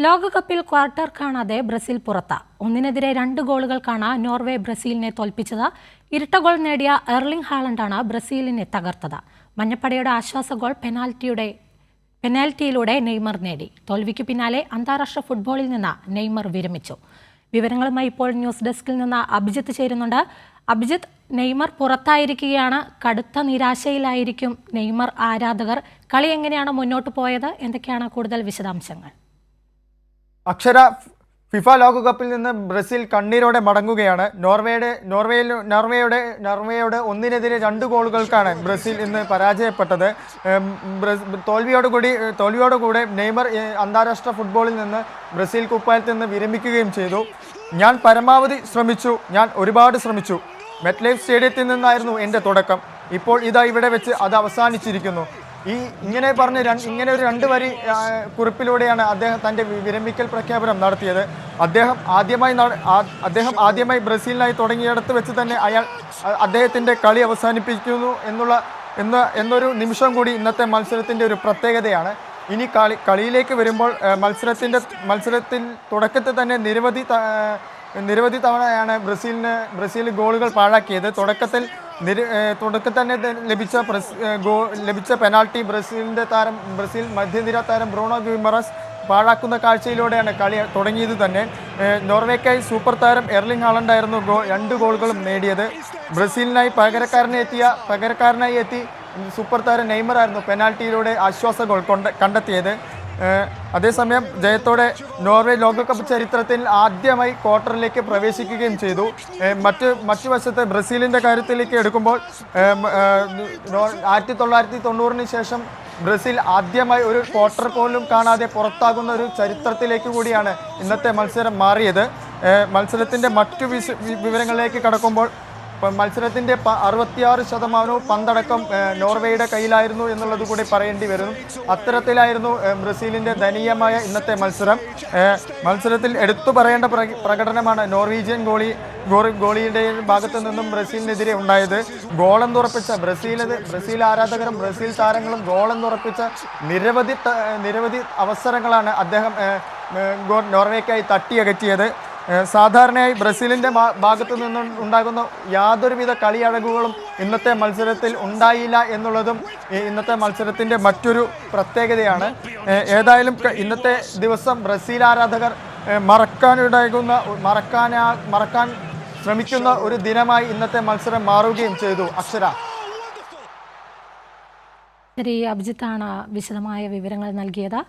ലോകകപ്പിൽ ക്വാർട്ടർ കാണാതെ ബ്രസീൽ പുറത്ത്. 1-2 ഗോളുകൾക്കാണ് നോർവേ ബ്രസീലിനെ തോൽപ്പിച്ചത്. ഇരട്ട ഗോൾ നേടിയ എർലിംഗ് ഹാലണ്ടാണ് ബ്രസീലിനെ തകർത്തത്. മഞ്ഞപ്പടയുടെ ആശ്വാസ ഗോൾ പെനാൽറ്റിയിലൂടെ നെയ്മർ നേടി. തോൽവിക്ക് പിന്നാലെ അന്താരാഷ്ട്ര ഫുട്ബോളിൽ നിന്ന് നെയ്മർ വിരമിച്ചു. വിവരങ്ങളുമായി ഇപ്പോൾ ന്യൂസ് ഡെസ്കിൽ നിന്ന് അഭിജിത്ത് ചേരുന്നുണ്ട്. അഭിജിത്ത്, നെയ്മർ പുറത്തായിരിക്കുകയാണ്. കടുത്ത നിരാശയിലായിരിക്കും നെയ്മർ ആരാധകർ. കളി എങ്ങനെയാണ് മുന്നോട്ട് പോയത്? എന്തൊക്കെയാണ് കൂടുതൽ വിശദാംശങ്ങൾ? അക്ഷര, ഫിഫ ലോകകപ്പിൽ നിന്ന് ബ്രസീൽ കണ്ണീരോടെ മടങ്ങുകയാണ്. നോർവേയോട് 1-2 ഗോളുകൾക്കാണ് ബ്രസീൽ ഇന്ന് പരാജയപ്പെട്ടത്. തോൽവിയോടുകൂടെ നെയ്മർ അന്താരാഷ്ട്ര ഫുട്ബോളിൽ നിന്ന് ബ്രസീൽ കുപ്പായത്തിൽ നിന്ന് വിരമിക്കുകയും ചെയ്തു. ഞാൻ പരമാവധി ശ്രമിച്ചു, ഞാൻ ഒരുപാട് ശ്രമിച്ചു. മെറ്റ്ലൈഫ് സ്റ്റേഡിയത്തിൽ നിന്നായിരുന്നു എൻ്റെ തുടക്കം. ഇപ്പോൾ ഇതാ ഇവിടെ വെച്ച് അത് അവസാനിച്ചിരിക്കുന്നു. ഇങ്ങനെ ഒരു 2 വരി കുറിപ്പിലൂടെയാണ് അദ്ദേഹം തൻ്റെ വിരമിക്കൽ പ്രഖ്യാപനം നടത്തിയത്. അദ്ദേഹം ആദ്യമായി ബ്രസീലിനായി തുടങ്ങിയിടത്ത് വെച്ച് തന്നെ അദ്ദേഹത്തിൻ്റെ കളി അവസാനിപ്പിക്കുന്നു എന്നൊരു നിമിഷം കൂടി ഇന്നത്തെ മത്സരത്തിൻ്റെ ഒരു പ്രത്യേകതയാണ്. ഇനി കളിയിലേക്ക് വരുമ്പോൾ മത്സരത്തിൽ തുടക്കത്തിൽ തന്നെ നിരവധി തവണയാണ് ബ്രസീൽ ഗോളുകൾ പാഴാക്കിയത്. തുടക്കത്തിൽ തന്നെ ലഭിച്ച പെനാൽറ്റി ബ്രസീൽ മധ്യനിര താരം ബ്രൂണോ ഗിമറസ് പാഴാക്കുന്ന കാഴ്ചയിലൂടെയാണ് കളി തുടങ്ങിയത് തന്നെ. നോർവേക്കായി സൂപ്പർ താരം എർലിംഗ് ഹാലണ്ടായിരുന്നു 2 ഗോളുകളും നേടിയത്. ബ്രസീലിനായി പകരക്കാരനായി എത്തി സൂപ്പർ താരം നെയ്മർ ആയിരുന്നു പെനാൽറ്റിയിലൂടെ ആശ്വാസ ഗോൾ കണ്ടെത്തിയത്. അതേസമയം ജയത്തോടെ നോർവേ ലോകകപ്പ് ചരിത്രത്തിൽ ആദ്യമായി ക്വാർട്ടറിലേക്ക് പ്രവേശിക്കുകയും ചെയ്തു. മറ്റു വശത്ത് ബ്രസീലിൻ്റെ കാര്യത്തിലേക്ക് എടുക്കുമ്പോൾ 1990 ശേഷം ബ്രസീൽ ആദ്യമായി ഒരു ക്വാർട്ടർ പോലും കാണാതെ പുറത്താകുന്ന ഒരു ചരിത്രത്തിലേക്ക് കൂടിയാണ് ഇന്നത്തെ മത്സരം മാറിയത്. മത്സരത്തിൻ്റെ മറ്റു വിവരങ്ങളിലേക്ക് കടക്കുമ്പോൾ മത്സരത്തിൻ്റെ 66% പന്തടക്കം നോർവേയുടെ കയ്യിലായിരുന്നു എന്നുള്ളത് കൂടി പറയേണ്ടി വരുന്നു. അത്തരത്തിലായിരുന്നു ബ്രസീലിൻ്റെ ദയനീയമായ ഇന്നത്തെ മത്സരത്തിൽ എടുത്തു പറയേണ്ട പ്രകടനമാണ് നോർവീജിയൻ ഗോളിയുടെ ഭാഗത്തു നിന്നും ബ്രസീലിനെതിരെ ഉണ്ടായത്. ഗോളെന്നുറപ്പിച്ച ബ്രസീൽ ആരാധകരും ബ്രസീൽ താരങ്ങളും ഗോളെന്നുറപ്പിച്ച നിരവധി അവസരങ്ങളാണ് അദ്ദേഹം നോർവേക്കായി തട്ടിയകറ്റിയത്. സാധാരണയായി ബ്രസീലിൻ്റെ ഭാഗത്തു നിന്നും ഉണ്ടാകുന്ന യാതൊരുവിധ കളിയഴകുകളും ഇന്നത്തെ മത്സരത്തിൽ ഉണ്ടായില്ല എന്നുള്ളതും ഇന്നത്തെ മത്സരത്തിൻ്റെ മറ്റൊരു പ്രത്യേകതയാണ്. ഏതായാലും ഇന്നത്തെ ദിവസം ബ്രസീൽ ആരാധകർ മറക്കാൻ ശ്രമിക്കുന്ന ഒരു ദിനമായി ഇന്നത്തെ മത്സരം മാറുകയും ചെയ്തു. അക്ഷര. ശരി, അഭിജിത്താണ് വിശദമായ വിവരങ്ങൾ നൽകിയത്.